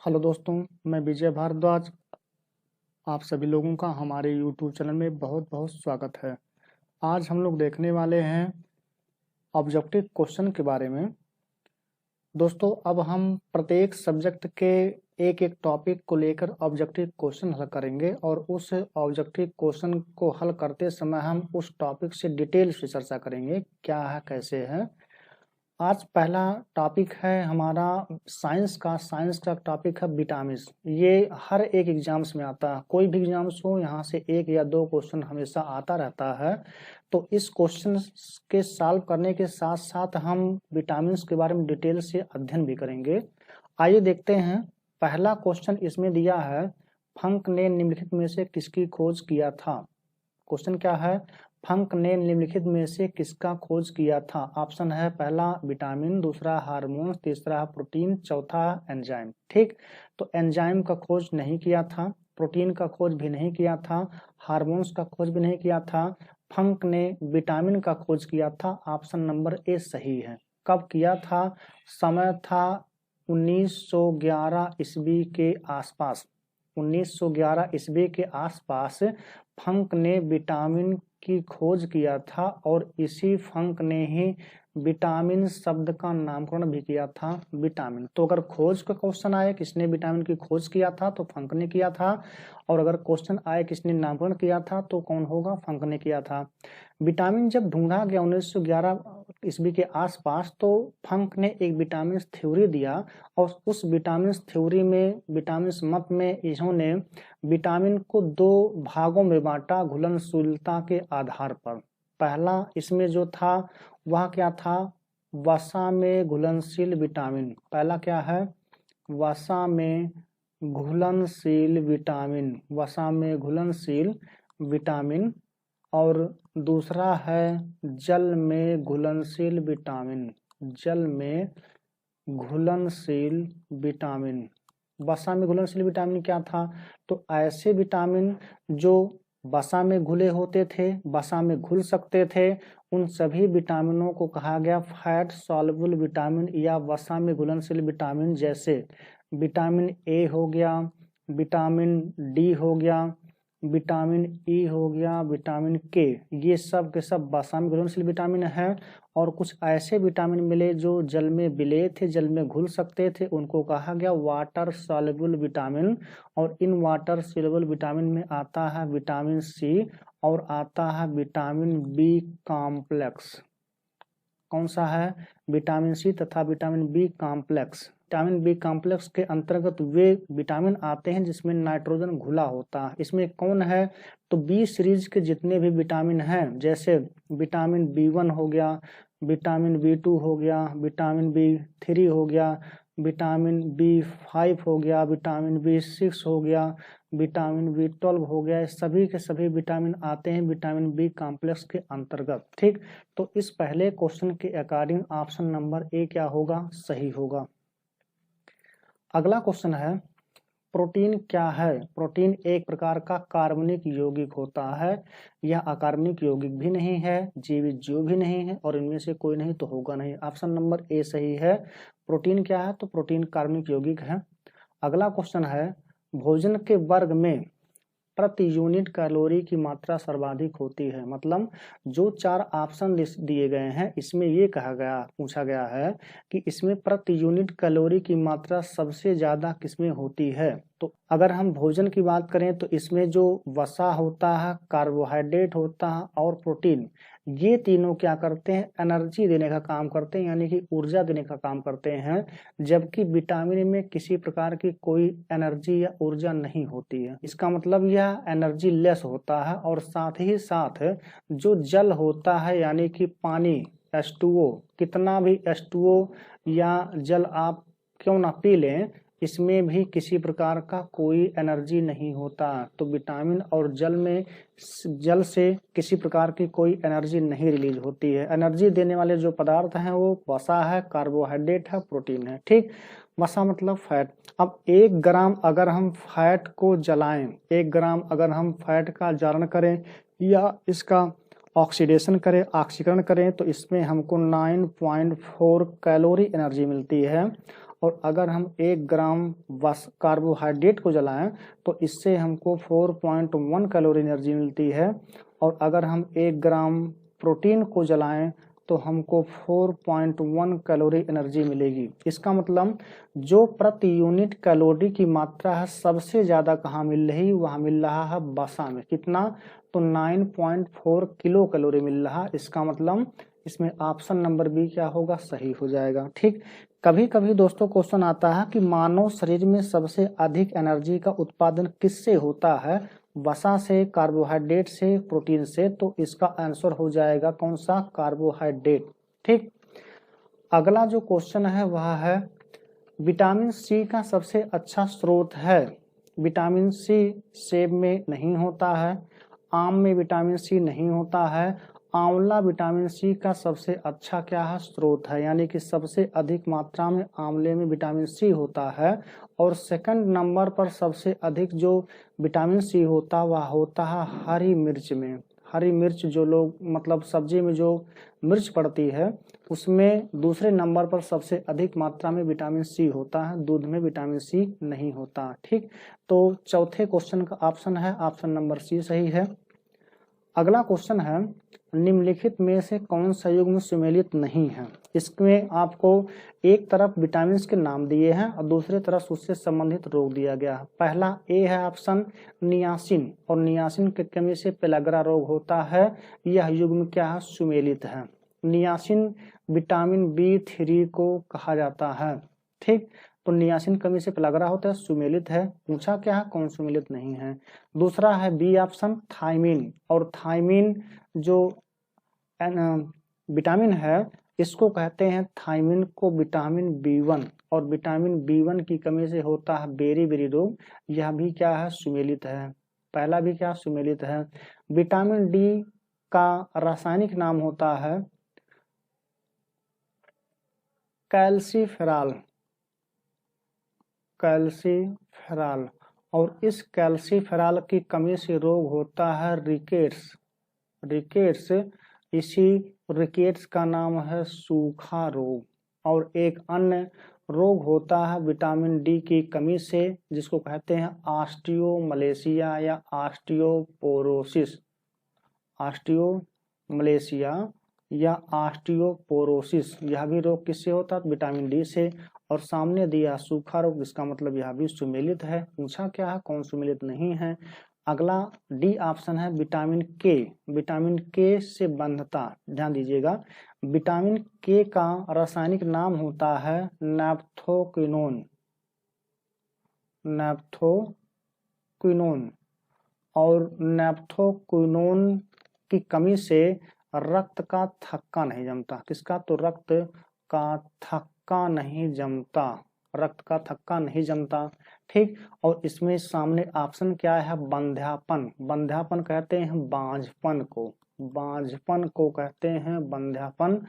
Hello दोस्तों, मैं विजय भारद्वाज। आप सभी लोगों का हमारे यूट्यूब चैनल में बहुत बहुत स्वागत है। आज हम लोग देखने वाले हैं ऑब्जेक्टिव क्वेश्चन के बारे में। दोस्तों, अब हम प्रत्येक सब्जेक्ट के एक एक टॉपिक को लेकर ऑब्जेक्टिव क्वेश्चन हल करेंगे और उस ऑब्जेक्टिव क्वेश्चन को हल करते समय हम उस टॉपिक से डिटेल से चर्चा करेंगे, क्या है कैसे है। आज पहला टॉपिक है हमारा साइंस का टॉपिक है विटामिन्स। ये हर एक एग्जाम्स में आता है, कोई भी एग्जाम्स हो, यहाँ से एक या दो क्वेश्चन हमेशा आता रहता है। तो इस क्वेश्चन के सॉल्व करने के साथ साथ हम विटामिन्स के बारे में डिटेल से अध्ययन भी करेंगे। आइए देखते हैं। पहला क्वेश्चन इसमें दिया है, फंक ने निम्नलिखित में से किसकी खोज किया था। क्वेश्चन क्या है, फंक ने निम्नलिखित में से किसका खोज किया था। ऑप्शन है पहला विटामिन, दूसरा हार्मोन, तीसरा प्रोटीन, चौथा एंजाइम। ठीक, तो एंजाइम का खोज नहीं किया था, प्रोटीन का खोज भी नहीं किया था, हार्मोन्स का खोज भी नहीं किया था। फंक ने विटामिन का खोज किया था। ऑप्शन नंबर ए सही है। कब किया था? समय था 1911 ईस्वी के आसपास। 1911 ईस्वी के आसपास फंक ने विटामिन की खोज किया था और इसी फंक ने ही विटामिन शब्द का नामकरण भी किया था, विटामिन। तो अगर खोज का क्वेश्चन आए किसने विटामिन की खोज किया था तो फंक ने किया था, और अगर क्वेश्चन आए किसने नामकरण किया था तो कौन होगा? फंक ने किया था। विटामिन जब ढूंढा गया 1911 ईस्वी के आसपास, तो फंक ने एक विटामिन थ्योरी दिया और उस विटामिन थ्योरी में, विटामिन मत में इन्होंने विटामिन को दो भागों में बांटा घुलनशीलता के आधार पर। पहला इसमें जो था वह क्या था? वसा में घुलनशील विटामिन। पहला क्या है? वसा में घुलनशील विटामिन, वसा में घुलनशील विटामिन। और दूसरा है जल में घुलनशील विटामिन, जल में घुलनशील विटामिन। वसा में घुलनशील विटामिन क्या था? तो ऐसे विटामिन जो वसा में घुले होते थे, वसा में घुल सकते थे, उन सभी विटामिनों को कहा गया फैट सॉल्युबल विटामिन या वसा में घुलनशील विटामिन। जैसे विटामिन ए हो गया, विटामिन डी हो गया, विटामिन ई हो गया, विटामिन के, ये सब के सब वसा में घुलनशील विटामिन है। और कुछ ऐसे विटामिन मिले जो जल में विलेय थे, जल में घुल सकते थे, उनको कहा गया वाटर सॉल्युबल विटामिन। और इन वाटर सॉल्युबल विटामिन में आता है विटामिन सी और आता है विटामिन बी कॉम्प्लेक्स। कौन सा है? विटामिन सी तथा vitamin B complex. Vitamin B complex के अंतर्गत वे विटामिन आते हैं जिसमें नाइट्रोजन घुला होता है। इसमें कौन है? तो बी सीरीज के जितने भी विटामिन हैं, जैसे विटामिन बी1 हो गया, विटामिन बी2 हो गया, विटामिन बी3 हो गया, विटामिन बी5 हो गया, विटामिन बी6 हो गया, विटामिन बी12 हो गया, सभी के सभी विटामिन आते हैं विटामिन बी कॉम्प्लेक्स के अंतर्गत। ठीक, तो इस पहले क्वेश्चन के अकॉर्डिंग ऑप्शन नंबर ए क्या होगा? सही होगा। अगला क्वेश्चन है, प्रोटीन क्या है? प्रोटीन एक प्रकार का कार्बनिक यौगिक होता है। यह अकार्बनिक यौगिक भी नहीं है, जीवित जीव भी नहीं है, और इनमें से कोई नहीं तो होगा नहीं। ऑप्शन नंबर ए सही है। प्रोटीन क्या है? तो प्रोटीन कार्बनिक यौगिक है। अगला क्वेश्चन है, भोजन के वर्ग में प्रति यूनिट कैलोरी की मात्रा सर्वाधिक होती है। मतलब जो चार ऑप्शन दिए गए हैं, इसमें ये पूछा गया है कि इसमें प्रति यूनिट कैलोरी की मात्रा सबसे ज्यादा किसमें होती है। तो अगर हम भोजन की बात करें तो इसमें जो वसा होता है, कार्बोहाइड्रेट होता है और प्रोटीन, ये तीनों क्या करते हैं? एनर्जी देने का काम करते हैं, यानी कि ऊर्जा देने का काम करते हैं। जबकि विटामिन में किसी प्रकार की कोई एनर्जी या ऊर्जा नहीं होती है। इसका मतलब यह एनर्जी लेस होता है। और साथ ही साथ जो जल होता है, यानी कि पानी H2O, कितना भी H2O या जल आप क्यों ना पी लें, इसमें भी किसी प्रकार का कोई एनर्जी नहीं होता। तो विटामिन और जल से किसी प्रकार की कोई एनर्जी नहीं रिलीज होती है। एनर्जी देने वाले जो पदार्थ हैं वो वसा है, कार्बोहाइड्रेट है, प्रोटीन है। ठीक, वसा मतलब फैट। अब 1 ग्राम अगर हम फैट को जलाएं, 1 ग्राम अगर हम फैट का जारण करें या इसका ऑक्सीडेशन करें, ऑक्सीकरण करें, तो इसमें हमको 9.4 कैलोरी एनर्जी मिलती है। और अगर हम 1 ग्राम बस कार्बोहाइड्रेट को जलाएं तो इससे हमको 4.1 कैलोरी एनर्जी मिलती है, और अगर हम 1 ग्राम प्रोटीन को जलाएं तो हमको 4.1 कैलोरी एनर्जी मिलेगी। इसका मतलब जो प्रति यूनिट कैलोरी की मात्रा है सबसे ज़्यादा कहाँ मिल रही, वहाँ मिल रहा है वसा में। कितना, तो 9.4 किलो कैलोरी मिल रहा। इसका मतलब इसमें ऑप्शन नंबर बी क्या होगा, सही हो जाएगा। ठीक, कभी कभी दोस्तों क्वेश्चन आता है कि मानव शरीर में सबसे अधिक एनर्जी का उत्पादन किससे होता है, वसा से, कार्बोहाइड्रेट से, प्रोटीन से, तो इसका आंसर हो जाएगा कौन सा, कार्बोहाइड्रेट। ठीक, अगला जो क्वेश्चन है वह है विटामिन सी का सबसे अच्छा स्रोत है। विटामिन सी सेब में नहीं होता है, आम में विटामिन सी नहीं होता है, आंवला विटामिन सी का सबसे अच्छा क्या है, स्रोत है, यानी कि सबसे अधिक मात्रा में आंवले में विटामिन सी होता है। और सेकंड नंबर पर सबसे अधिक जो विटामिन सी होता है वह होता है हरी मिर्च में। हरी मिर्च जो लोग मतलब सब्जी में जो मिर्च पड़ती है उसमें दूसरे नंबर पर सबसे अधिक मात्रा में विटामिन सी होता है, दूध में विटामिन सी नहीं होता। ठीक, तो चौथे क्वेश्चन का ऑप्शन है ऑप्शन नंबर सी सही है। अगला क्वेश्चन है निम्नलिखित में से कौन सा युग्म सुमेलित नहीं है। इसमें आपको एक तरफ विटामिन के नाम दिए हैं और दूसरे तरफ उससे संबंधित रोग दिया गया है। पहला ए है ऑप्शन नियासिन, और नियासिन की कमी से पेलाग्रा रोग होता है। यह युग्म क्या है, सुमेलित है। नियासिन विटामिन B3 को कहा जाता है। ठीक, तो नियासिन कमी से पेलाग्रा होता है, सुमेलित है। पूछा क्या है, कौन सुमेलित नहीं है। दूसरा है बी ऑप्शन थायमिन, और थायमिन जो विटामिन है इसको कहते हैं, थायमिन को विटामिन B1, और विटामिन B1 की कमी से होता है बेरी बेरी रोग। यह भी क्या है, सुमेलित है। पहला भी क्या, सुमेलित है। विटामिन डी का रासायनिक नाम होता है कैल्सीफेरॉल, कैल्सीफेरॉल, और इस कैल्सीफेरॉल की कमी से रोग होता है रिकेट्स, रिकेट्स। इसी रिकेट्स का नाम है सूखा रोग। और एक अन्य रोग होता है विटामिन डी की कमी से जिसको कहते हैं ऑस्टियोमलेशिया या ऑस्टियोपोरोसिस, ऑस्टियोमलेशिया या ऑस्टियोपोरोसिस। यह भी रोग किससे होता है, विटामिन डी से। और सामने दिया सूखा रोग, इसका मतलब यह भी सुमेलित है। पूछा क्या है, कौन सुमेलित नहीं है। अगला डी ऑप्शन है विटामिन के, विटामिन के से बंधता। ध्यान दीजिएगा, विटामिन के का रासायनिक नाम होता है नैप्थोक्विनोन, नैप्थोक्विनोन। और नैप्थोक्विनोन की कमी से रक्त का थक्का नहीं जमता। किसका, तो रक्त का थक्का नहीं जमता, रक्त का थक्का नहीं जमता। ठीक, और इसमें सामने ऑप्शन क्या है, बंध्यापन। बंध्यापन कहते हैं बांझपन को, बांझपन को कहते हैं बंध्यापन।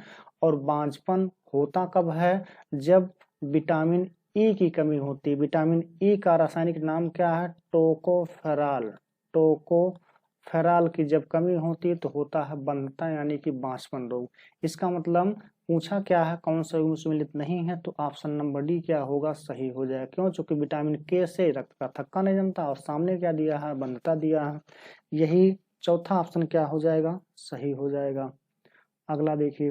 और बांझपन होता कब है, जब विटामिन ई की कमी होती है। विटामिन ई का रासायनिक नाम क्या है, टोकोफेरॉल, टोकोफेरॉल की जब कमी होती है तो होता है बंधता यानी कि बांझपन रोग। इसका मतलब पूछा क्या है, कौन सा युग्म सुमेलित नहीं है, तो ऑप्शन नंबर डी क्या होगा, सही हो जाए। क्यों, चूंकि विटामिन के से रक्त का थक्का नहीं जमता और सामने क्या दिया है, बंधता दिया है। यही चौथा ऑप्शन क्या हो जाएगा, सही हो जाएगा। अगला देखिए,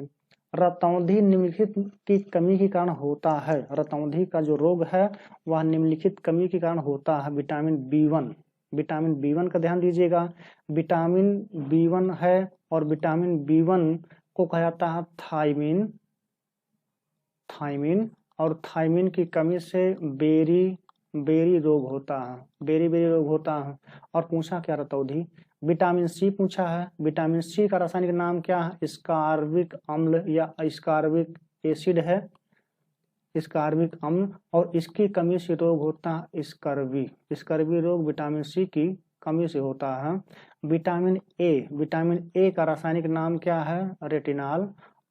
रतौंधी निम्नलिखित की कमी के कारण होता है। रतौंधी का जो रोग है वह निम्नलिखित कमी के कारण होता है विटामिन B1, विटामिन B1 का ध्यान दीजिएगा। विटामिन B1 है और विटामिन B1 को कहा जाता है थायमिन, थायमिन। और थायमिन की कमी से बेरी बेरी रोग होता है, बेरी बेरी रोग होता है। और पूछा क्या, रतौंधी। विटामिन सी पूछा है, विटामिन सी का रासायनिक नाम क्या है, स्कार्बिक अम्ल या स्कार्बिक एसिड है, स्कार्बिक अम्ल। और इसकी कमी से रोग होता है स्कर्वी, स्कर्वी रोग विटामिन सी की कमी से होता है। विटामिन ए, विटामिन ए का रासायनिक नाम क्या है, रेटिनॉल।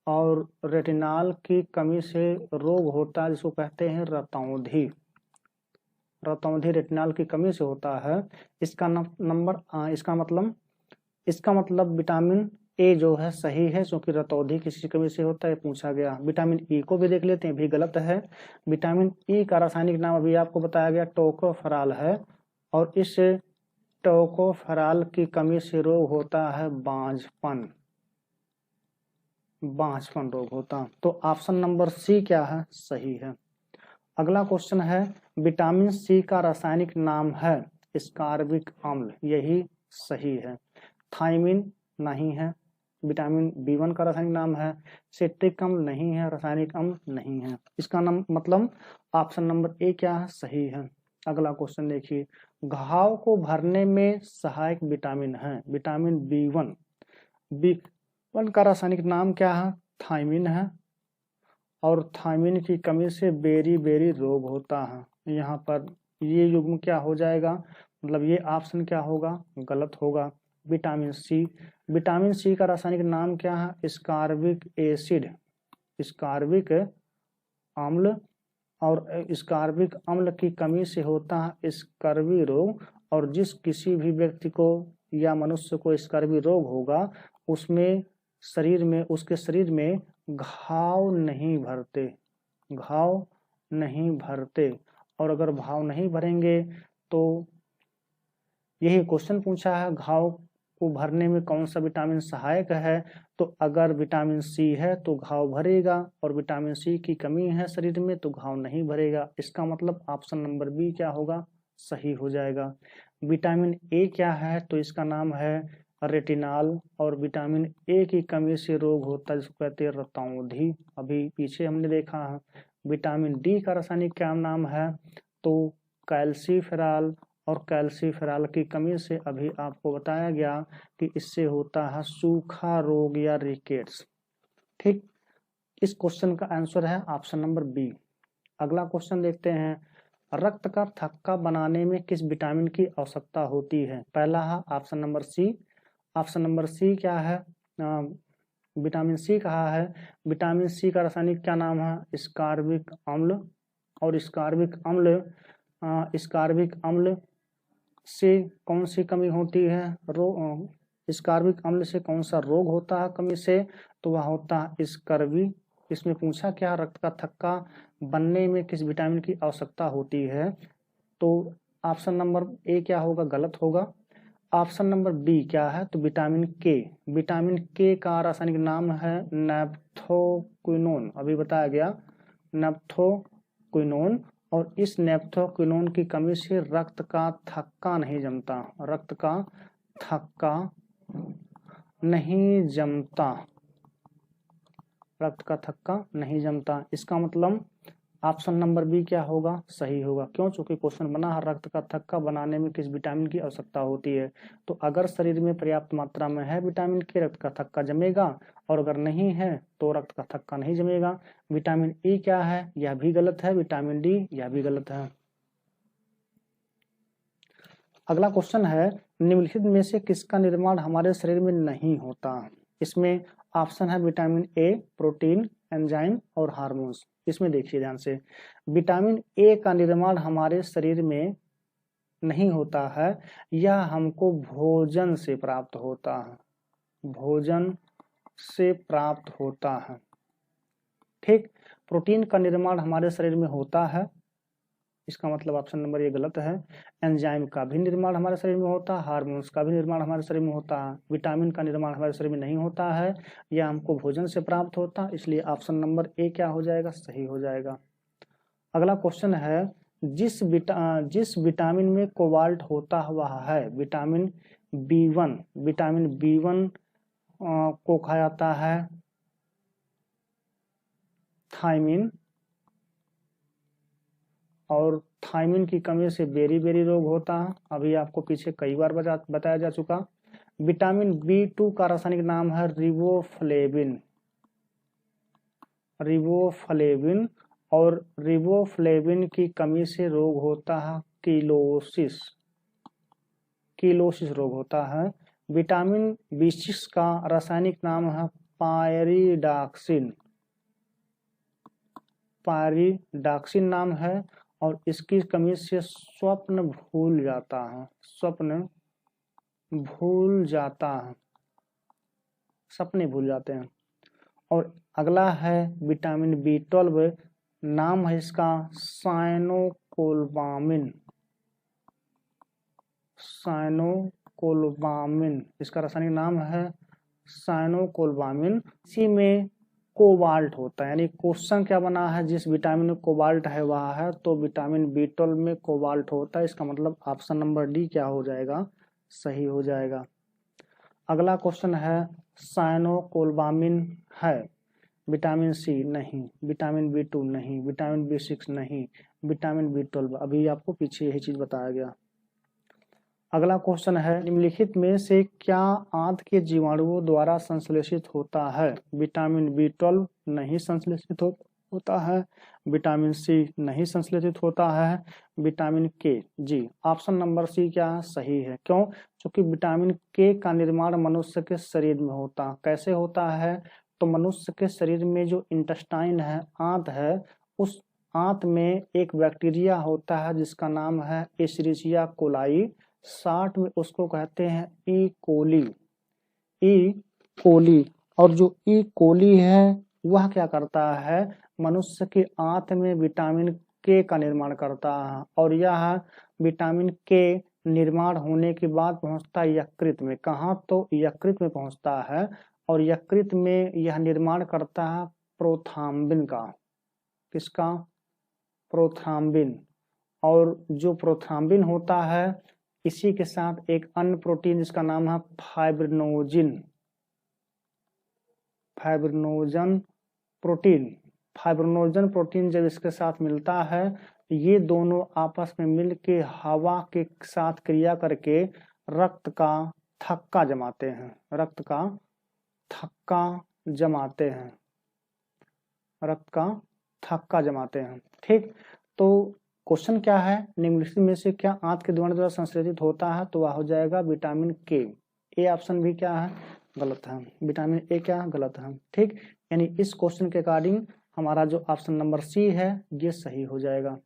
और रेटिनॉल की कमी से रोग होता है जिसको कहते हैं रतौंधी, रतौंधी रेटिनॉल की कमी से होता है। इसका नंबर इसका मतलब विटामिन ए जो है सही है, क्योंकि रतौंधी किसी कमी से होता है, पूछा गया। विटामिन ई को भी देख लेते हैं, भी गलत है। विटामिन ई का रासायनिक नाम अभी आपको बताया गया टोकोफेरॉल है, और इस टोकोफेरॉल की कमी से रोग होता है बांझपन, बांझपन रोग होता। तो ऑप्शन नंबर सी क्या है, सही है। अगला क्वेश्चन है, विटामिन सी का रासायनिक नाम है स्कारबिक अम्ल, यही सही है। थायमिन नहीं है। विटामिन बी1 का रासायनिक नाम है सिट्रिक अम्ल, नहीं है। रासायनिक अम्ल नहीं है। इसका नाम मतलब ऑप्शन नंबर ए क्या है, सही है। अगला क्वेश्चन देखिए, घाव को भरने में सहायक विटामिन है विटामिन बी1। बी1 का रासायनिक नाम क्या है, थायमिन है, और थायमिन की कमी से बेरी बेरी रोग होता है। यहाँ पर ये युग्म क्या हो जाएगा, मतलब ये ऑप्शन क्या होगा, गलत होगा। विटामिन सी, विटामिन सी का रासायनिक नाम क्या है, स्कारबिक एसिड, स्कारबिक अम्ल, और स्कारबिक अम्ल की कमी से होता है स्कर्वी रोग। और जिस किसी भी व्यक्ति को या मनुष्य को स्कर्वी रोग होगा, उसमें शरीर में, उसके शरीर में घाव नहीं भरते, घाव नहीं भरते। और अगर घाव नहीं भरेंगे तो यही क्वेश्चन पूछा है, घाव को भरने में कौन सा विटामिन सहायक है। तो अगर विटामिन सी है तो घाव भरेगा, और विटामिन सी की कमी है शरीर में तो घाव नहीं भरेगा। इसका मतलब ऑप्शन नंबर बी क्या होगा, सही हो जाएगा। विटामिन ए क्या है, तो इसका नाम है रेटिनॉल, और विटामिन ए की कमी से रोग होता है जिसको कहते हैं रतौंधी, अभी पीछे हमने देखा है। विटामिन डी का रासायनिक क्या नाम है, तो कैल्सीफेरॉल, और कैल्सीफेरॉल की कमी से अभी आपको बताया गया कि इससे होता है सूखा रोग या रिकेट्स। ठीक, इस क्वेश्चन का आंसर है ऑप्शन नंबर बी। अगला क्वेश्चन देखते हैं, रक्त का थक्का बनाने में किस विटामिन की आवश्यकता होती है। पहला है option number C, option number C क्या है, विटामिन सी कहा है। विटामिन सी का रासायनिक क्या नाम है, स्कारबिक अम्ल, और स्कारबिक अम्ल, स्कारबिक अम्ल से कौन सी कमी होती है, स्कारबिक अम्ल से कौन सा रोग होता है कमी से, तो वह होता है स्कर्वी। इसमें पूछा क्या, रक्त का थक्का बनने में किस विटामिन की आवश्यकता होती है, तो ऑप्शन नंबर ए क्या होगा, गलत होगा। ऑप्शन नंबर बी क्या है, तो विटामिन के, विटामिन के का रासायनिक नाम है नेप्थोक्विनोन, अभी बताया गया नेप्थोक्विनोन। और इस नेप्थोक्विनोन की कमी से रक्त का थक्का नहीं जमता, रक्त का थक्का नहीं जमता, रक्त का थक्का नहीं जमता। इसका मतलब ऑप्शन नंबर बी क्या होगा, सही होगा। क्यों, चूंकि क्वेश्चन बना है रक्त का थक्का बनाने में किस विटामिन की आवश्यकता होती है। तो अगर शरीर में पर्याप्त मात्रा में है विटामिन के, रक्त का थक्का जमेगा, और अगर नहीं है तो रक्त का थक्का नहीं जमेगा। विटामिन ई क्या है, यह भी गलत है। विटामिन डी, यह भी गलत है। अगला क्वेश्चन है, निम्नलिखित में से किसका निर्माण हमारे शरीर में नहीं होता। इसमें ऑप्शन है विटामिन ए, प्रोटीन, एंजाइम और हार्मोन्स। इसमें देखिए ध्यान से, विटामिन ए का निर्माण हमारे शरीर में नहीं होता है, यह हमको भोजन से प्राप्त होता है, भोजन से प्राप्त होता है। ठीक, प्रोटीन का निर्माण हमारे शरीर में होता है, इसका मतलब ऑप्शन नंबर ये गलत है। एंजाइम का भी निर्माण हमारे शरीर में होता है, हार्मोन्स का भी निर्माण हमारे शरीर में होता है। विटामिन का निर्माण हमारे शरीर में नहीं होता है, यह हमको भोजन से प्राप्त होता है। इसलिए ऑप्शन नंबर ए क्या हो जाएगा, सही हो जाएगा। अगला क्वेश्चन है, जिस विटामिन में कोबाल्ट होता है वह है विटामिन बी1। विटामिन बी1 को कहा जाता है थायमिन, और थायमिन की कमी से बेरी बेरी रोग होता है, अभी आपको पीछे कई बार बताया जा चुका। विटामिन बी2 का रासायनिक नाम है रिबोफ्लेविन, रिबोफ्लेविन, और रिबोफ्लेविन की कमी से रोग होता है किलोसिस, किलोसिस रोग होता है। विटामिन बी6 का रासायनिक नाम है पायरिडॉक्सिन, पायरिडॉक्सिन नाम है, और इसकी कमी से स्वप्न भूल जाता है, स्वप्न भूल जाता है, सपने भूल जाते हैं। और अगला है विटामिन B12, नाम है इसका साइनोकोबालामिन। साइनोकोबालामिन इसका रासायनिक नाम है साइनोकोबालामिन। इसी में कोबाल्ट होता है, यानी क्वेश्चन क्या बना है, जिस विटामिन में कोबाल्ट है वह है, तो विटामिन B12 में कोबाल्ट होता है। इसका मतलब ऑप्शन नंबर डी क्या हो जाएगा, सही हो जाएगा। अगला क्वेश्चन है साइनोकोबालामिन है, विटामिन सी नहीं, विटामिन B2 नहीं, विटामिन B6 नहीं, विटामिन B12, अभी आपको पीछे यही चीज बताया गया। अगला क्वेश्चन है निम्नलिखित में से क्या आंत के जीवाणुओं द्वारा संश्लेषित होता है। विटामिन B12 नहीं संश्लेषित होता है, विटामिन सी नहीं संश्लेषित होता है, विटामिन के, जी ऑप्शन नंबर सी क्या सही है। क्यों, क्योंकि विटामिन के का निर्माण मनुष्य के शरीर में होता, कैसे होता है, तो मनुष्य के शरीर में जो इंटेस्टाइन है, आंत है, उस आंत में एक बैक्टीरिया होता है जिसका नाम है एशेरिचिया कोलाई, शॉर्ट में उसको कहते हैं ई कोली। और जो ई कोली है वह क्या करता है, मनुष्य की आंत में विटामिन के का निर्माण करता है, और यह विटामिन के निर्माण होने के बाद पहुंचता है यकृत में। कहाँ, तो यकृत में पहुंचता है, और यकृत में यह निर्माण करता है प्रोथ्राम्बिन का। किसका, प्रोथ्राम्बिन। और जो प्रोथ्राम्बिन होता है, इसी के साथ एक अन्य प्रोटीन जिसका नाम है फाइब्रिनोजन प्रोटीन जब इसके साथ मिलता है, ये दोनों आपस में मिलके हवा के साथ क्रिया करके रक्त का थक्का जमाते हैं। ठीक, तो क्वेश्चन क्या है, निम्नलिखित में से क्या आंत के जीवाणु द्वारा संश्लेषित होता है, तो वह हो जाएगा विटामिन के। ए ऑप्शन भी क्या है, गलत है, विटामिन ए क्या गलत है। ठीक, यानी इस क्वेश्चन के अकॉर्डिंग हमारा जो ऑप्शन नंबर सी है ये सही हो जाएगा।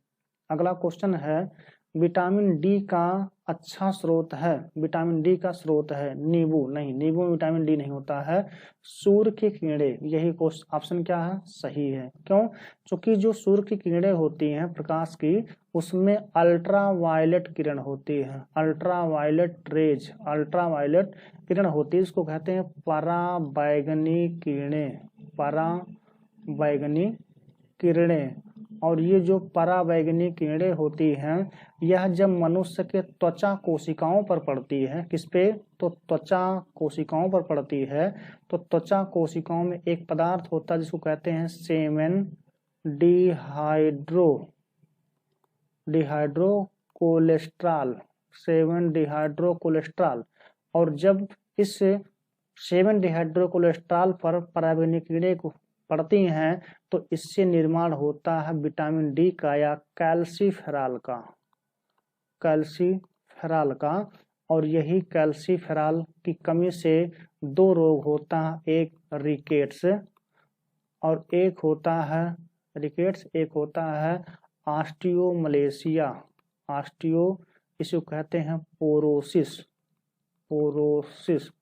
अगला क्वेश्चन है विटामिन डी का अच्छा स्रोत है, विटामिन डी का स्रोत है नींबू नहीं, नींबू में विटामिन डी नहीं होता है, सूर्य की किरणें, यही ऑप्शन क्या है, सही है। क्यों, क्योंकि जो सूर्य की किरणें होती हैं प्रकाश की, उसमें अल्ट्रावायलेट किरण होती है, अल्ट्रावायलेट किरण होती है, इसको कहते हैं पराबैंगनी किरणें। और ये जो पराबैंगनी किरणें होती हैं, यह जब मनुष्य के त्वचा कोशिकाओं पर पड़ती है, किस पे, तो त्वचा कोशिकाओं पर पड़ती है, तो त्वचा कोशिकाओं में एक पदार्थ होता है जिसको कहते हैं सेवन डिहाइड्रोकोलेस्ट्रॉल। और जब इस 7 डिहाइड्रोकोलेस्ट्रॉल पर पराबैंगनी किरणें पड़ती हैं, तो इससे निर्माण होता है विटामिन डी का या कैल्सीफेरॉल का। और यही कैल्सीफेरॉल की कमी से 2 रोग होता है, एक रिकेट्स और एक होता है ऑस्टियोमलेशिया, इसको कहते हैं पोरोसिस,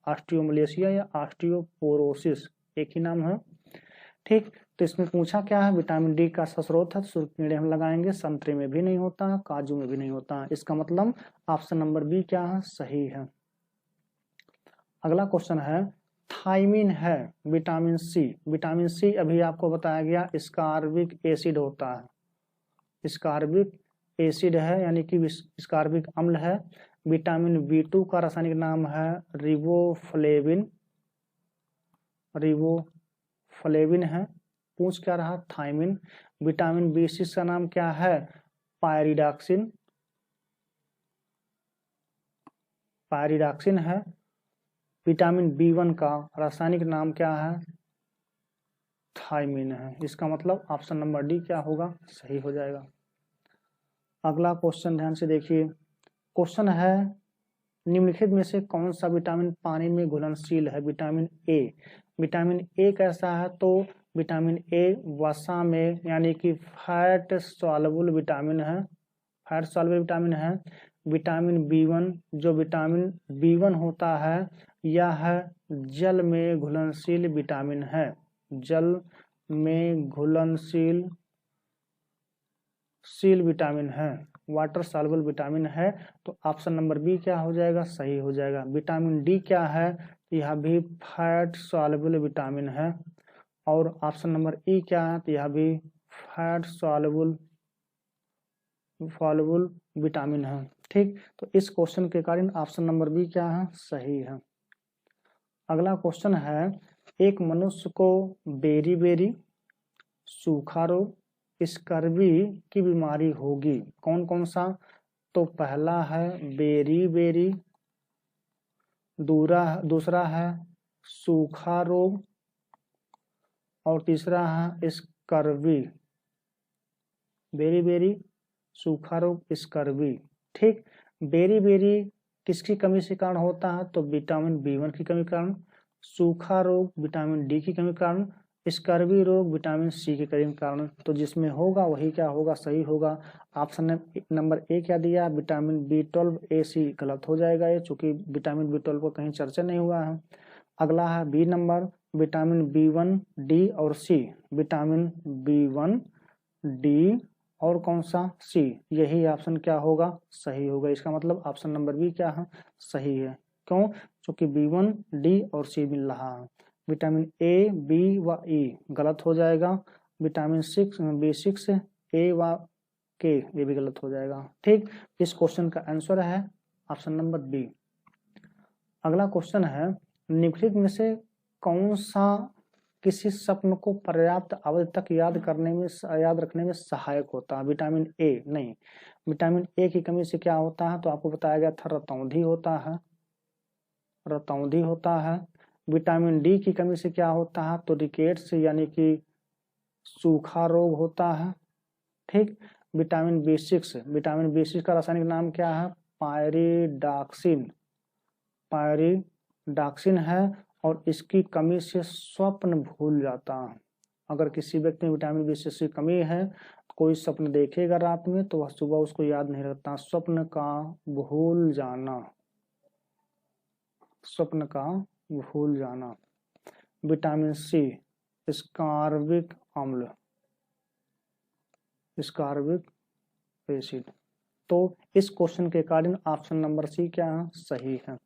ऑस्टियोमलेशिया या ऑस्टियोपोरोसिस, एक ही नाम है। ठीक, तो इसमें पूछा क्या है, विटामिन डी का स्रोत है, सूर्य की किरणें हम लगाएंगे, संतरे में भी नहीं होता, काजू में भी नहीं होता, इसका मतलब ऑप्शन नंबर बी क्या है, सही है। अगला क्वेश्चन है थायमिन है विटामिन सी अभी आपको बताया गया स्कार्बिक एसिड होता है, स्कार्बिक एसिड है यानी कि स्कार्बिक अम्ल है। विटामिन B2 का रासायनिक नाम है रिबोफ्लेविन है। पूछ क्या रहा, थायमिन। विटामिन B6 का नाम क्या है, पायरिडॉक्सिन है। विटामिन B1 का रासायनिक नाम क्या है, थायमिन है। इसका मतलब ऑप्शन नंबर डी क्या होगा, सही हो जाएगा। अगला क्वेश्चन ध्यान से देखिए, क्वेश्चन है निम्नलिखित में से कौन सा विटामिन पानी में घुलनशील है। विटामिन ए कैसा है, तो विटामिन ए वसा में यानी कि फैट सॉल्युबल विटामिन है, विटामिन B1, जो विटामिन B1 होता है यह जल में घुलनशील विटामिन है, जल में घुलनशील विटामिन है, वाटर सॉल्युबल विटामिन है। तो ऑप्शन नंबर बी क्या हो जाएगा, सही हो जाएगा। विटामिन डी क्या है, यह भी फैट सॉल्युबल विटामिन है। और ऑप्शन नंबर ई क्या है, तो यह भी फैट सॉल्युबल विटामिन है। ठीक, तो इस क्वेश्चन के कारण ऑप्शन नंबर बी क्या है, सही है। अगला क्वेश्चन है, एक मनुष्य को बेरी, सूखा रोग, स्कर्वी की बीमारी होगी, कौन कौन सा? तो पहला है बेरी, दूसरा है सूखा रोग और तीसरा है स्कर्वी। बेरी, सूखा रोग, स्कर्वी। ठीक, बेरी किसकी कमी से कारण होता है? तो विटामिन B1 की कमी के कारण। सूखा रोग विटामिन डी की कमी के कारण। स्कर्वी रोग विटामिन सी के कमी के कारण। तो जिसमें होगा वही क्या होगा, सही होगा। ऑप्शन नंबर ए क्या दिया, विटामिन B12 AC, गलत हो जाएगा ये, चूंकि विटामिन B12 को कहीं चर्चा नहीं हुआ है। अगला है B number, vitamin B1 D और C, विटामिन B1 D और कौन सा, सी। यही ऑप्शन क्या होगा, सही होगा। इसका मतलब ऑप्शन नंबर बी क्या है, सही है। क्यों? क्योंकि B1 D और C मिल रहा है। विटामिन A B व E गलत हो जाएगा। विटामिन B6 A व K ये भी गलत हो जाएगा। ठीक, इस क्वेश्चन का आंसर है ऑप्शन नंबर बी। अगला क्वेश्चन है, निम्नलिखित में से कौन सा किसी स्वप्न को पर्याप्त अवधि तक याद रखने में सहायक होता है? विटामिन ए नहीं, विटामिन ए की कमी से क्या होता है? तो आपको बताया गया था रतौंधी होता है। विटामिन डी की कमी से क्या होता है? तो रिकेट्स यानी कि सूखा रोग होता है। ठीक, विटामिन B6 का रासायनिक नाम क्या है? पायरिडॉक्सिन है और इसकी कमी से स्वप्न भूल जाता है। अगर किसी व्यक्ति में विटामिन B6 की कमी है, कोई स्वप्न देखेगा रात में तो वह सुबह उसको याद नहीं रहता। स्वप्न का भूल जाना। Vitamin C, ascorbic acid. तो इस क्वेश्चन के कारण ऑप्शन नंबर सी क्या है, सही है।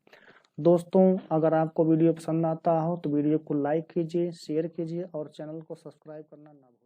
दोस्तों, अगर आपको वीडियो पसंद आता हो तो वीडियो को लाइक कीजिए, शेयर कीजिए और चैनल को सब्सक्राइब करना ना भूलें।